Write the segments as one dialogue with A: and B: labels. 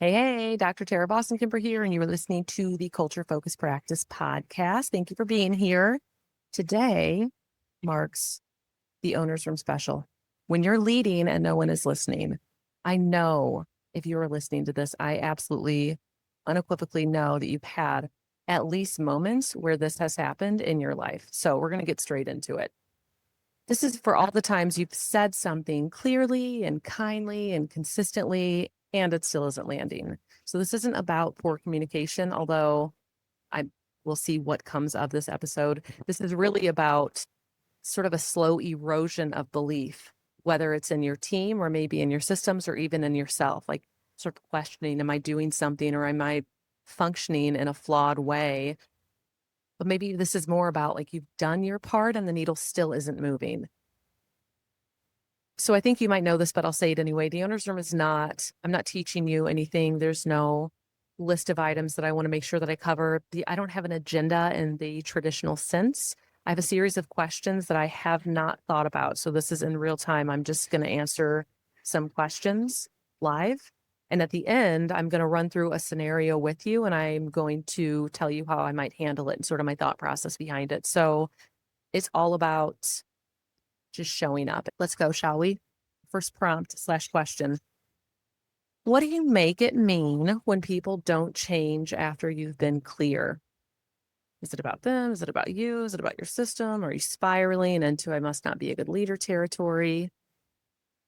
A: Hey, Dr. Tara Vossenkemper here, and you are listening to the Culture Focus Practice podcast. Thank you for being here. Today marks the Owner's Room special. When you're leading and no one is listening, I know if you are listening to this, I absolutely unequivocally know that you've had at least moments where this has happened in your life. So we're going to get straight into it. This is for all the times you've said something clearly and kindly and consistently, and it still isn't landing. So this isn't about poor communication, although I will see what comes of this episode. This is really about sort of a slow erosion of belief, whether it's in your team or maybe in your systems or even in yourself, like sort of questioning, am I doing something or am I functioning in a flawed way? But maybe this is more about like you've done your part and the needle still isn't moving. So I think you might know this, but I'll say it anyway. The owner's room is not, I'm not teaching you anything. There's no list of items that I want to make sure that I cover. I don't have an agenda in the traditional sense. I have a series of questions that I have not thought about. So this is in real time. I'm just going to answer some questions live. And at the end, I'm going to run through a scenario with you and I'm going to tell you how I might handle it and sort of my thought process behind it. So it's all about just showing up. Let's go, shall we? First prompt/question. What do you make it mean when people don't change after you've been clear? Is it about them? Is it about you? Is it about your system? Are you spiraling into I must not be a good leader territory?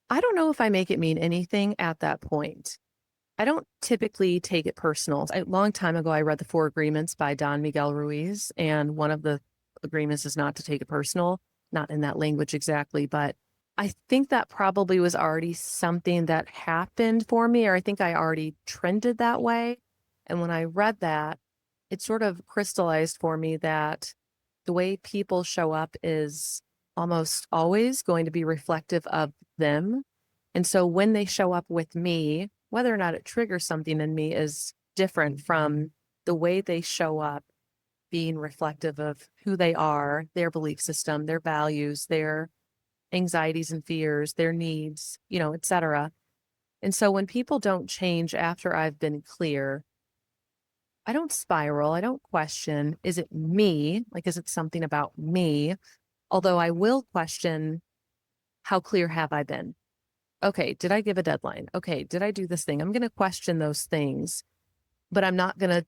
A: I don't know if I make it mean anything at that point. I don't typically take it personal. A long time ago, I read The Four Agreements by Don Miguel Ruiz, and one of the agreements is not to take it personal, not in that language exactly, but I think that probably was already something that happened for me, or I think I already trended that way. And when I read that, it sort of crystallized for me that the way people show up is almost always going to be reflective of them. And so when they show up with me, whether or not it triggers something in me is different from the way they show up being reflective of who they are, their belief system, their values, their anxieties and fears, their needs, et cetera. And so when people don't change after I've been clear, I don't spiral. I don't question, is it me? Like, is it something about me? Although I will question, how clear have I been? Okay, did I give a deadline? Okay, did I do this thing? I'm going to question those things, but I'm not going to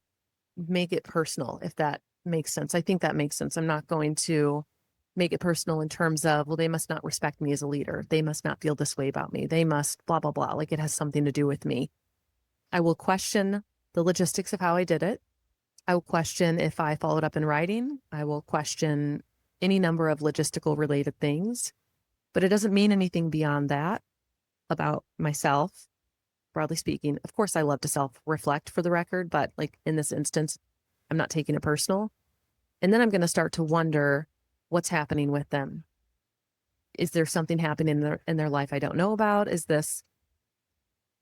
A: make it personal, if that makes sense. I think that makes sense. I'm not going to make it personal in terms of, well, they must not respect me as a leader. They must not feel this way about me. They must blah, blah, blah. Like it has something to do with me. I will question the logistics of how I did it. I will question if I followed up in writing. I will question any number of logistical related things, but it doesn't mean anything beyond that about myself, broadly speaking. Of course, I love to self-reflect for the record, but like in this instance, I'm not taking it personal. And then I'm going to start to wonder what's happening with them. Is there something happening in their life I don't know about? Is this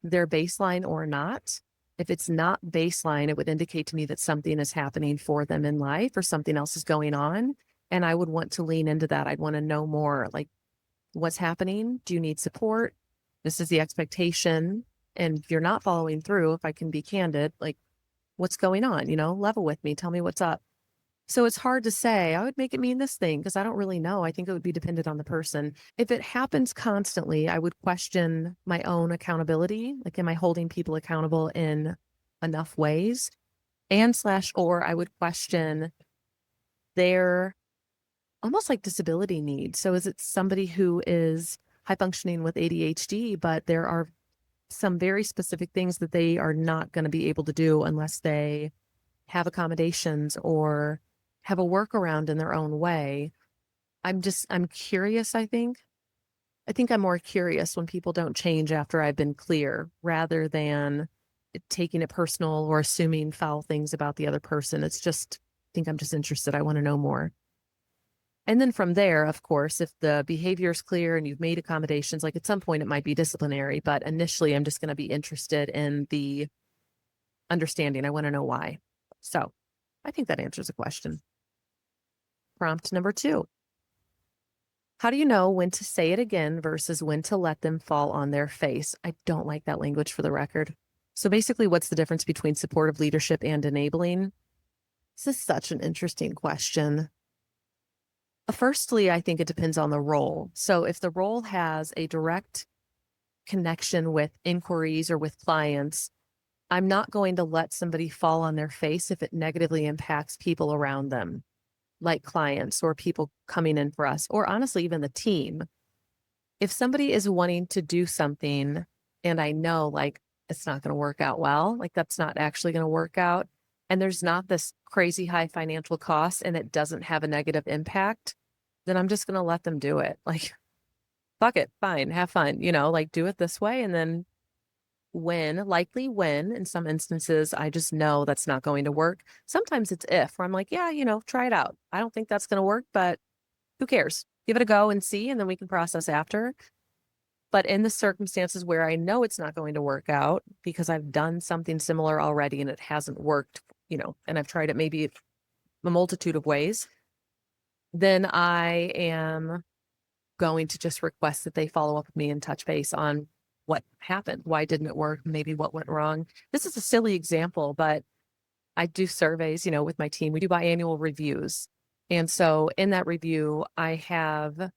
A: their baseline or not? If it's not baseline, it would indicate to me that something is happening for them in life or something else is going on. And I would want to lean into that. I'd want to know more, like, what's happening? Do you need support? This is the expectation. And if you're not following through, if I can be candid, like, what's going on? Level with me. Tell me what's up. So it's hard to say, I would make it mean this thing because I don't really know. I think it would be dependent on the person. If it happens constantly, I would question my own accountability. Like, am I holding people accountable in enough ways? Or I would question their almost like disability needs. So is it somebody who is high functioning with ADHD, but there are some very specific things that they are not going to be able to do unless they have accommodations or have a workaround in their own way. I'm curious, I think. I think I'm more curious when people don't change after I've been clear rather than taking it personal or assuming foul things about the other person. It's just, I think I'm just interested. I want to know more. And then from there, of course, if the behavior is clear and you've made accommodations, like at some point it might be disciplinary, but initially I'm just going to be interested in the understanding. I want to know why. So I think that answers the question. Prompt number 2. How do you know when to say it again versus when to let them fall on their face? I don't like that language for the record. So basically, what's the difference between supportive leadership and enabling? This is such an interesting question. Firstly, I think it depends on the role. So if the role has a direct connection with inquiries or with clients, I'm not going to let somebody fall on their face if it negatively impacts people around them, like clients or people coming in for us, or honestly, even the team. If somebody is wanting to do something and I know like it's not going to work out well, like that's not actually going to work out, and there's not this crazy high financial cost and it doesn't have a negative impact, then I'm just going to let them do it. Like, fuck it, fine, have fun, like do it this way. And then likely when in some instances, I just know that's not going to work. Sometimes it's where I'm like, yeah, try it out. I don't think that's going to work, but who cares? Give it a go and see, and then we can process after. But in the circumstances where I know it's not going to work out because I've done something similar already and it hasn't worked, and I've tried it maybe a multitude of ways, then I am going to just request that they follow up with me and touch base on what happened. Why didn't it work? Maybe what went wrong. This is a silly example, but I do surveys, with my team. We do biannual reviews. And so in that review, I have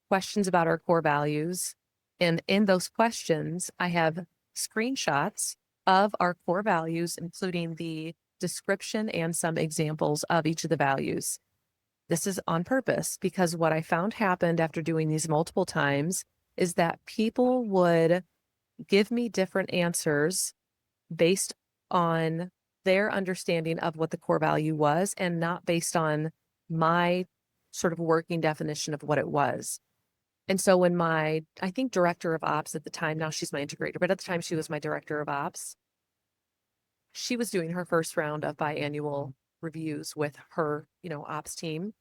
A: questions about our core values. And in those questions, I have screenshots of our core values, including the description and some examples of each of the values. This is on purpose because what I found happened after doing these multiple times is that people would give me different answers based on their understanding of what the core value was and not based on my sort of working definition of what it was. And so when I think director of ops at the time, now she's my integrator, but at the time she was my director of ops, she was doing her first round of biannual reviews with her, ops team.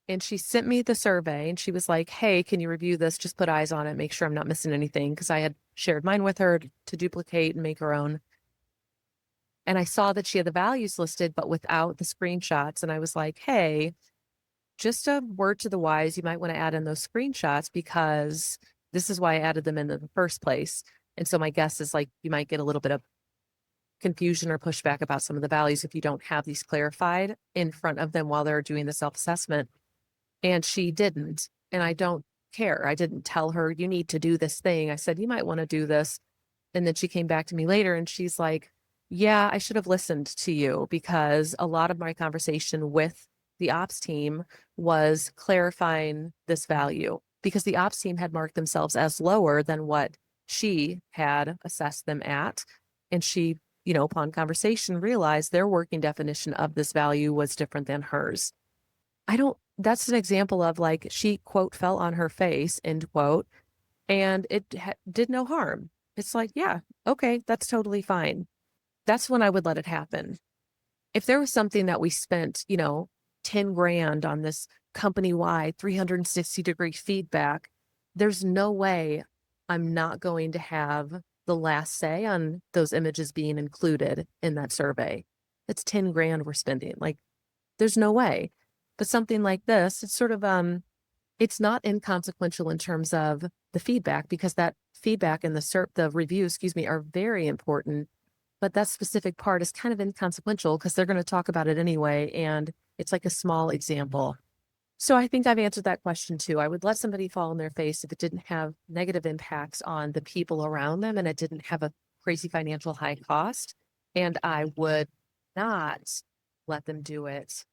A: And she sent me the survey and she was like, hey, can you review this? Just put eyes on it, make sure I'm not missing anything. Because I had shared mine with her to duplicate and make her own. And I saw that she had the values listed, but without the screenshots. And I was like, hey, just a word to the wise, you might want to add in those screenshots because this is why I added them in the first place. And so my guess is like, you might get a little bit of confusion or pushback about some of the values if you don't have these clarified in front of them while they're doing the self-assessment. And she didn't. And I don't care. I didn't tell her, you need to do this thing. I said, you might want to do this. And then she came back to me later and she's like, yeah, I should have listened to you because a lot of my conversation with the ops team was clarifying this value because the ops team had marked themselves as lower than what she had assessed them at. And she, upon conversation realized their working definition of this value was different than hers. That's an example of like, she quote, fell on her face, end quote, and it did no harm. It's like, yeah, okay, that's totally fine. That's when I would let it happen. If there was something that we spent, 10 grand on this company-wide 360-degree feedback, there's no way I'm not going to have the last say on those images being included in that survey. It's 10 grand we're spending. Like, there's no way. But something like this, it's sort of, it's not inconsequential in terms of the feedback because that feedback and the review, are very important. But that specific part is kind of inconsequential because they're going to talk about it anyway. And it's like a small example. So I think I've answered that question too. I would let somebody fall on their face if it didn't have negative impacts on the people around them and it didn't have a crazy financial high cost. And I would not let them do it.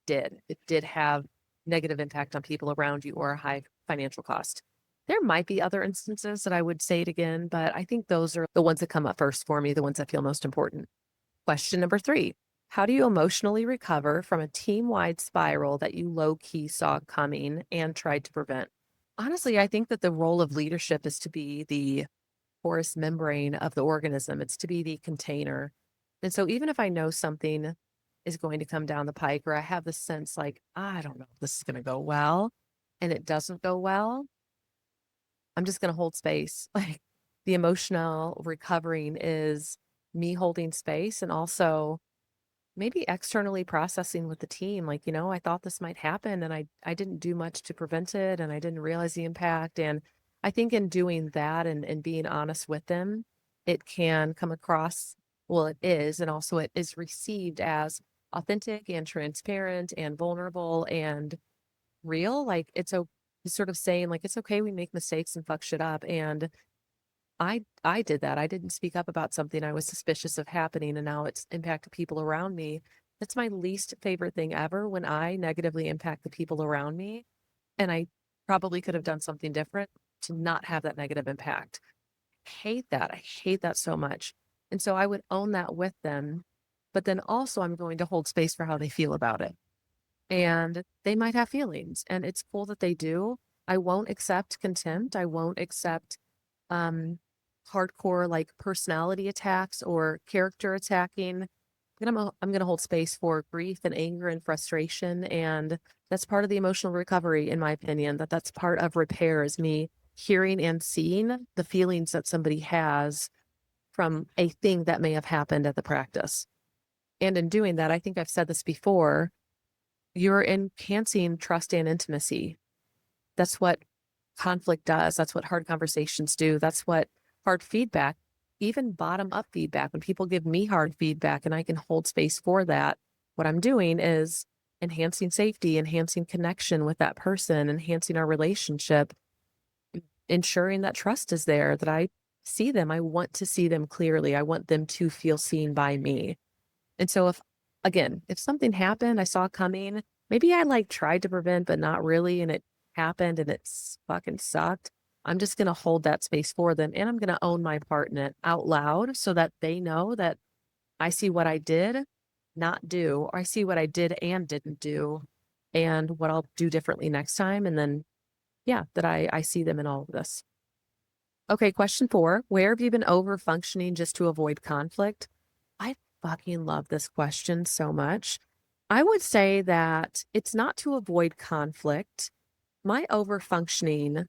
A: It did have negative impact on people around you or a high financial cost. There might be other instances that I would say it again, but I think those are the ones that come up first for me, the ones that feel most important. Question number 3, how do you emotionally recover from a team-wide spiral that you low-key saw coming and tried to prevent? Honestly, I think that the role of leadership is to be the porous membrane of the organism. It's to be the container. And so even if I know something is going to come down the pike or I have the sense like, I don't know if this is going to go well, and it doesn't go well, I'm just going to hold space. Like the emotional recovering is me holding space and also maybe externally processing with the team. Like, I thought this might happen and I didn't do much to prevent it and I didn't realize the impact. And I think in doing that and being honest with them, it can come across, well, it is, and also it is received as authentic and transparent and vulnerable and real. Like it's sort of saying like, it's okay, we make mistakes and fuck shit up. And I did that. I didn't speak up about something I was suspicious of happening, and now it's impacted people around me. That's my least favorite thing ever, when I negatively impact the people around me. And I probably could have done something different to not have that negative impact. Hate that. I hate that so much. And so I would own that with them. But then also I'm going to hold space for how they feel about it. And they might have feelings, and it's cool that they do. I won't accept contempt. I won't accept um hardcore like personality attacks or character attacking. I'm gonna hold space for grief and anger and frustration, and that's part of the emotional recovery, in my opinion. That's part of repair, is me hearing and seeing the feelings that somebody has from a thing that may have happened at the practice. And in doing that, I think I've said this before, you're enhancing trust and intimacy. That's what conflict does. That's what hard conversations do. That's what hard feedback, even bottom up feedback, when people give me hard feedback and I can hold space for that, what I'm doing is enhancing safety, enhancing connection with that person, enhancing our relationship, ensuring that trust is there, that I see them. I want to see them clearly. I want them to feel seen by me. And so if something happened, I saw coming, maybe I like tried to prevent, but not really, and it happened and it's fucking sucked. I'm just going to hold that space for them, and I'm going to own my part in it out loud so that they know that I see what I did not do, or I see what I did and didn't do, and what I'll do differently next time. And then, yeah, that I see them in all of this. Okay, question 4. Where have you been over functioning just to avoid conflict? I fucking love this question so much. I would say that it's not to avoid conflict. My over functioning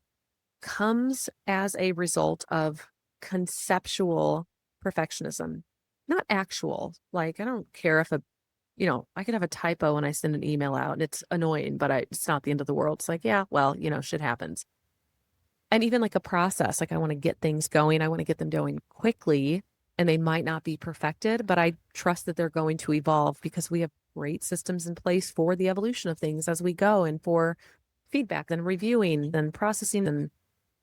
A: comes as a result of conceptual perfectionism, not actual. Like, I don't care if I could have a typo when I send an email out and it's annoying, but it's not the end of the world. It's like, yeah, well, shit happens. And even like a process, like I want to get things going. I want to get them going quickly, and they might not be perfected, but I trust that they're going to evolve because we have great systems in place for the evolution of things as we go, and for feedback and reviewing and processing and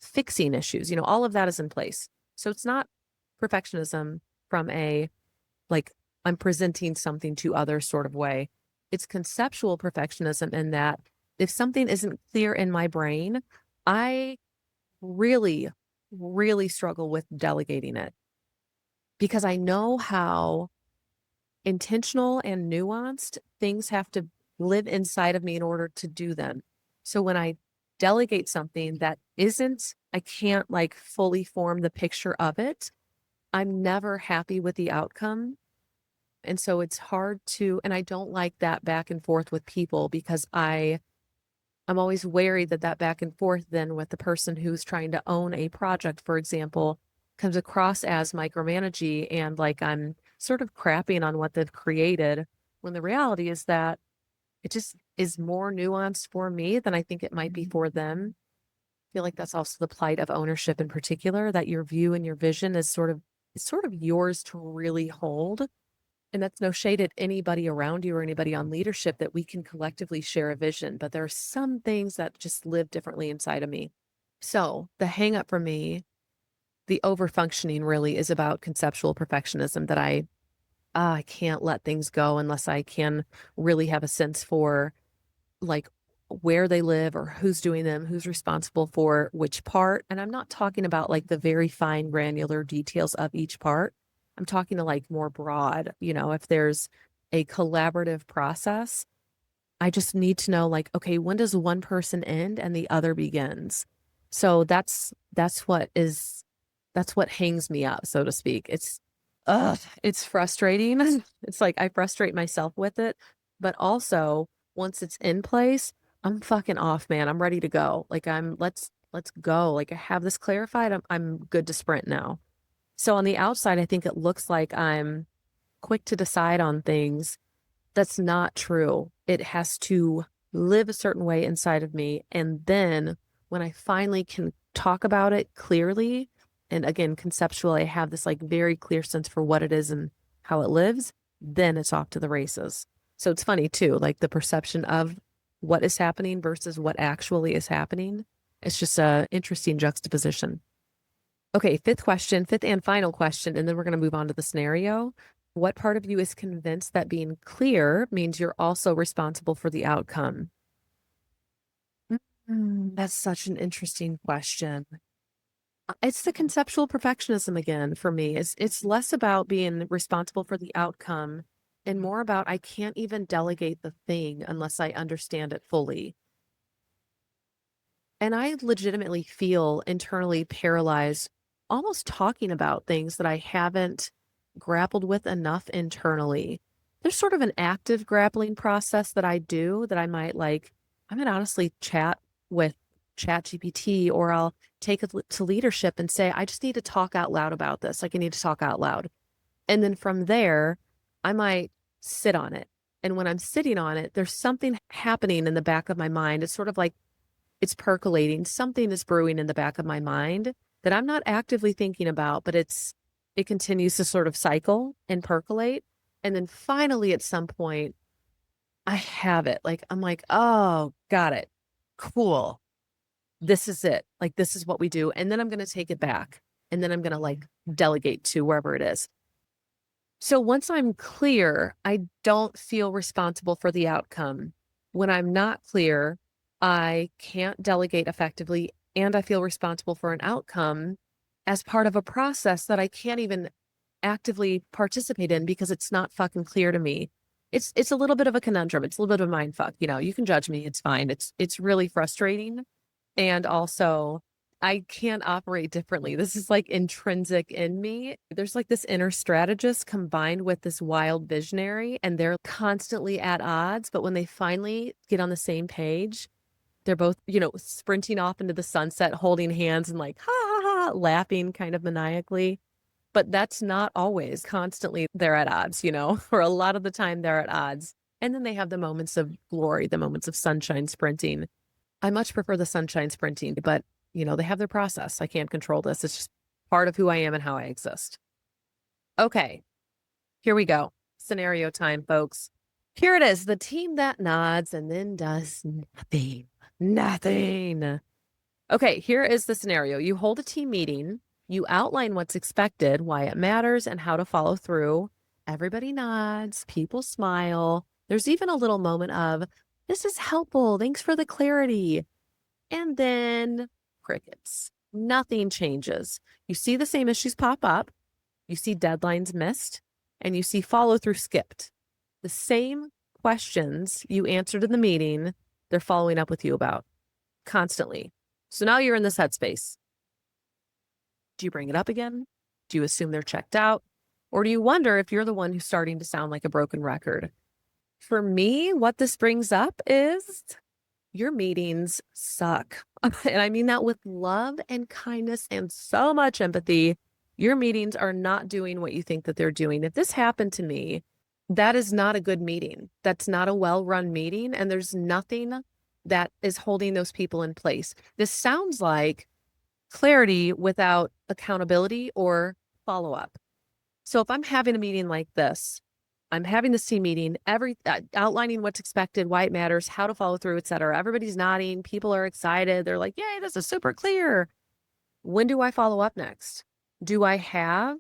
A: fixing issues. All of that is in place. So it's not perfectionism from a, like, I'm presenting something to others sort of way. It's conceptual perfectionism in that if something isn't clear in my brain, I really, really struggle with delegating it, because I know how intentional and nuanced things have to live inside of me in order to do them. So when I delegate something that I can't like fully form the picture of it, I'm never happy with the outcome. And so it's hard and I don't like that back and forth with people, because I'm always wary that back and forth then with the person who's trying to own a project, for example, comes across as micromanaging, and like I'm sort of crapping on what they've created, when the reality is that it just is more nuanced for me than I think it might be for them. I feel like that's also the plight of ownership in particular, that your view and your vision is sort of yours to really hold. And that's no shade at anybody around you or anybody on leadership, that we can collectively share a vision, but there are some things that just live differently inside of me. So the hang up for me, the over functioning, really is about conceptual perfectionism, that I can't let things go unless I can really have a sense for like where they live or who's doing them, who's responsible for which part. And I'm not talking about like the very fine granular details of each part. I'm talking to like more broad, if there's a collaborative process, I just need to know like, okay, when does one person end and the other begins? So that's what hangs me up, so to speak. It's frustrating. It's like I frustrate myself with it, but also once it's in place, I'm fucking off, man. I'm ready to go. Like let's go. Like I have this clarified. I'm good to sprint now. So on the outside, I think it looks like I'm quick to decide on things. That's not true. It has to live a certain way inside of me. And then when I finally can talk about it clearly and again, conceptually, I have this like very clear sense for what it is and how it lives, then it's off to the races. So it's funny too, like the perception of what is happening versus what actually is happening. It's just a interesting juxtaposition. Okay, fifth and final question, and then we're going to move on to the scenario. What part of you is convinced that being clear means you're also responsible for the outcome? That's such an interesting question. It's the conceptual perfectionism again for me. It's less about being responsible for the outcome and more about I can't even delegate the thing unless I understand it fully. And I legitimately feel internally paralyzed, almost talking about things that I haven't grappled with enough internally. There's sort of an active grappling process that I do that I might like, I might honestly chat with ChatGPT, or I'll take it to leadership and say, I just need to talk out loud about this. Like I need to talk out loud. And then from there, I might sit on it. And when I'm sitting on it, there's something happening in the back of my mind. It's sort of like it's percolating. Something is brewing in the back of my mind that I'm not actively thinking about, but it continues to sort of cycle and percolate. And then finally, at some point, I have it. Like, I'm like, oh, got it. Cool. This is it. Like, this is what we do. And then I'm going to take it back. And then I'm going to like delegate to wherever it is. So once I'm clear, I don't feel responsible for the outcome. When I'm not clear, I can't delegate effectively, and I feel responsible for an outcome as part of a process that I can't even actively participate in because it's not fucking clear to me. It's a little bit of a conundrum. It's a little bit of a mind fuck. You know, you can judge me. It's fine. It's really frustrating. And also, I can't operate differently. This is like intrinsic in me. There's like this inner strategist combined with this wild visionary, and they're constantly at odds. But when they finally get on the same page, they're both, sprinting off into the sunset, holding hands and like, ha ha ha, laughing kind of maniacally. But that's not always constantly they're at odds, or a lot of the time they're at odds. And then they have the moments of glory, the moments of sunshine sprinting. I much prefer the sunshine sprinting, but they have their process. I can't control this. It's just part of who I am and how I exist. Okay, here we go. Scenario time, folks. Here it is. The team that nods and then does nothing. Nothing. Okay, here is the scenario. You hold a team meeting. You outline what's expected, why it matters, and how to follow through. Everybody nods. People smile. There's even a little moment of, this is helpful. Thanks for the clarity. And then crickets. Nothing changes. You see the same issues pop up. You see deadlines missed, and you see follow through skipped. The same questions you answered in the meeting, they're following up with you about constantly. So now you're in this headspace. Do you bring it up again? Do you assume they're checked out? Or do you wonder if you're the one who's starting to sound like a broken record? For me, what this brings up is your meetings suck. And I mean that with love and kindness and so much empathy. Your meetings are not doing what you think that they're doing. If this happened to me, that is not a good meeting. That's not a well-run meeting. And there's nothing that is holding those people in place. This sounds like clarity without accountability or follow-up. So if I'm having a meeting like this, I'm having this team meeting, outlining what's expected, why it matters, how to follow through, et cetera. Everybody's nodding. People are excited. They're like, yay, this is super clear. When do I follow up next? Do I have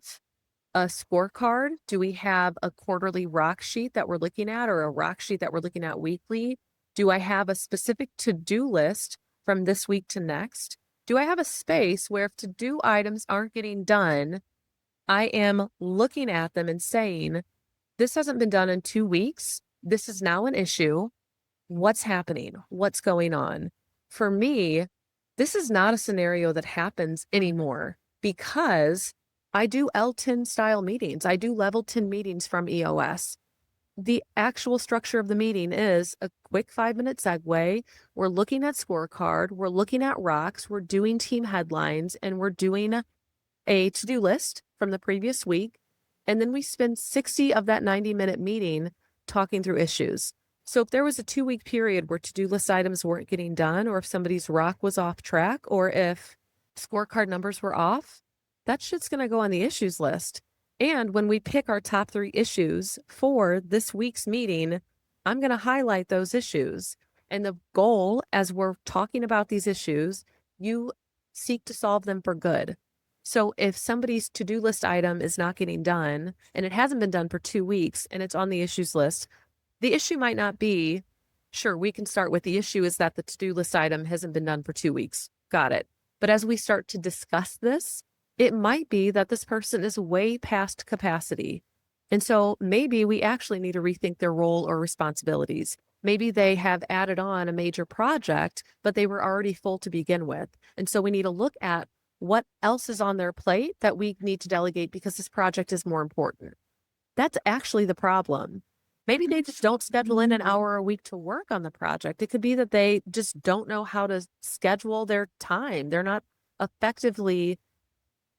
A: a scorecard? Do we have a quarterly rock sheet that we're looking at, or a rock sheet that we're looking at weekly? Do I have a specific to-do list from this week to next? Do I have a space where if to-do items aren't getting done, I am looking at them and saying, this hasn't been done in 2 weeks. This is now an issue. What's happening? What's going on? For me, this is not a scenario that happens anymore because I do L10 style meetings. I do level 10 meetings from EOS. The actual structure of the meeting is a quick 5-minute segue. We're looking at scorecard. We're looking at rocks. We're doing team headlines, and we're doing a to-do list from the previous week. And then we spend 60 of that 90-minute meeting talking through issues. So if there was a 2-week period where to-do list items weren't getting done, or if somebody's rock was off track, or if scorecard numbers were off, that shit's going to go on the issues list. And when we pick our top 3 issues for this week's meeting, I'm going to highlight those issues. And the goal, as we're talking about these issues, you seek to solve them for good. So if somebody's to-do list item is not getting done and it hasn't been done for 2 weeks and it's on the issues list, the issue might not be, sure, we can start with the issue is that the to-do list item hasn't been done for 2 weeks. Got it. But as we start to discuss this, it might be that this person is way past capacity. And so maybe we actually need to rethink their role or responsibilities. Maybe they have added on a major project, but they were already full to begin with. And so we need to look at what else is on their plate that we need to delegate because this project is more important. That's actually the problem. Maybe they just don't schedule in an hour a week to work on the project. It could be that they just don't know how to schedule their time. They're not effectively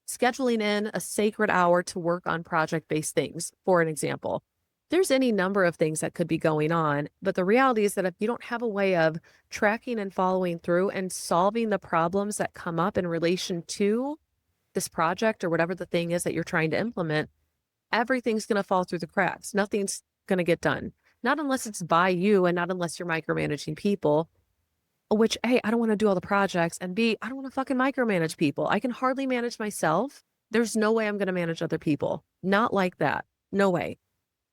A: scheduling in a sacred hour to work on project-based things, for an example. There's any number of things that could be going on, but the reality is that if you don't have a way of tracking and following through and solving the problems that come up in relation to this project or whatever the thing is that you're trying to implement, everything's going to fall through the cracks. Nothing's going to get done. Not unless it's by you and not unless you're micromanaging people, which, A, I don't want to do all the projects, and B, I don't want to fucking micromanage people. I can hardly manage myself. There's no way I'm going to manage other people. Not like that. No way.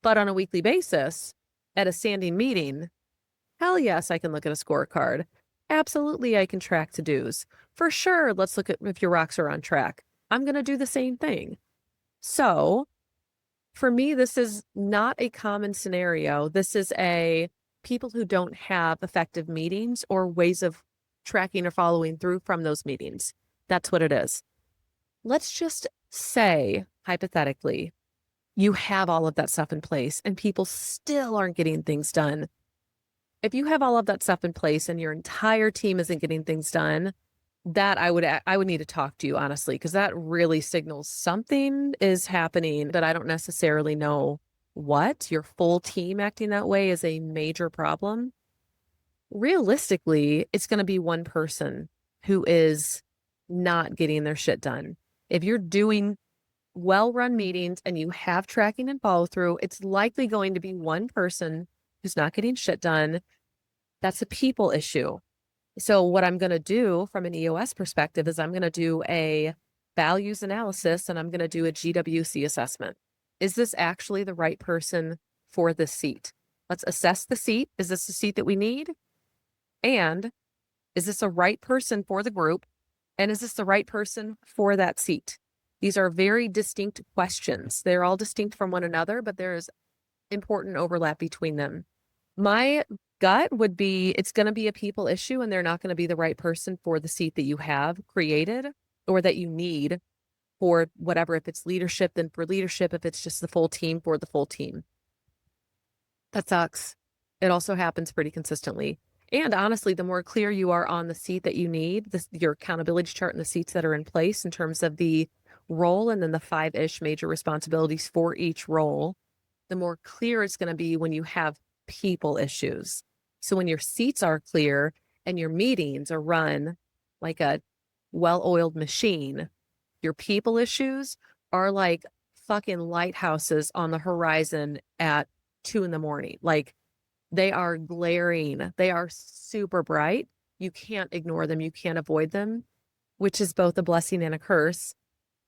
A: But on a weekly basis, at a standing meeting, hell yes, I can look at a scorecard. Absolutely, I can track to-dos. For sure, let's look at if your rocks are on track. I'm going to do the same thing. So for me, this is not a common scenario. This is a people who don't have effective meetings or ways of tracking or following through from those meetings. That's what it is. Let's just say, hypothetically, you have all of that stuff in place and people still aren't getting things done. If you have all of that stuff in place and your entire team isn't getting things done, that I would need to talk to you, honestly, because that really signals something is happening that I don't necessarily know what. Your full team acting that way is a major problem. Realistically, it's going to be one person who is not getting their shit done. If you're doing well-run meetings and you have tracking and follow through, it's likely going to be one person who's not getting shit done. That's a people issue. So what I'm going to do from an EOS perspective is I'm going to do a values analysis and I'm going to do a GWC assessment. Is this actually the right person for this seat? Let's assess the seat. Is this the seat that we need? And is this a right person for the group? And is this the right person for that seat? These are very distinct questions. They're all distinct from one another, but there is important overlap between them. My gut would be it's going to be a people issue and they're not going to be the right person for the seat that you have created or that you need for whatever. If it's leadership, then for leadership. If it's just the full team, for the full team. That sucks. It also happens pretty consistently. And honestly, the more clear you are on the seat that you need, your accountability chart and the seats that are in place in terms of the role and then the 5-ish major responsibilities for each role, the more clear it's going to be when you have people issues. So when your seats are clear and your meetings are run like a well-oiled machine, your people issues are like fucking lighthouses on the horizon at 2 a.m. Like they are glaring. They are super bright. You can't ignore them. You can't avoid them, which is both a blessing and a curse.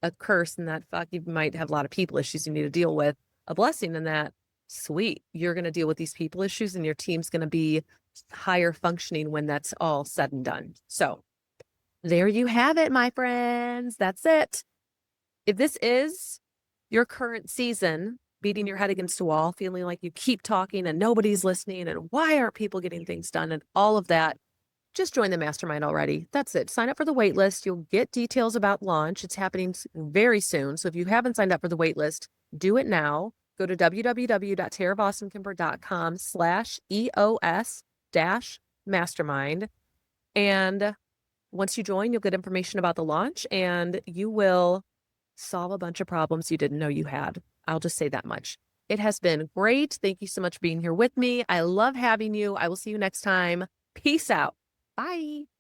A: A curse in that you might have a lot of people issues you need to deal with. A blessing in that, sweet, you're going to deal with these people issues and your team's going to be higher functioning when that's all said and done. So there you have it, my friends. That's it. If this is your current season, beating your head against a wall, feeling like you keep talking and nobody's listening and why aren't people getting things done and all of that, just join the mastermind already. That's it. Sign up for the wait list. You'll get details about launch. It's happening very soon. So if you haven't signed up for the wait list, do it now. Go to www.taravossenkemper.com/EOS-mastermind. And once you join, you'll get information about the launch and you will solve a bunch of problems you didn't know you had. I'll just say that much. It has been great. Thank you so much for being here with me. I love having you. I will see you next time. Peace out. Bye.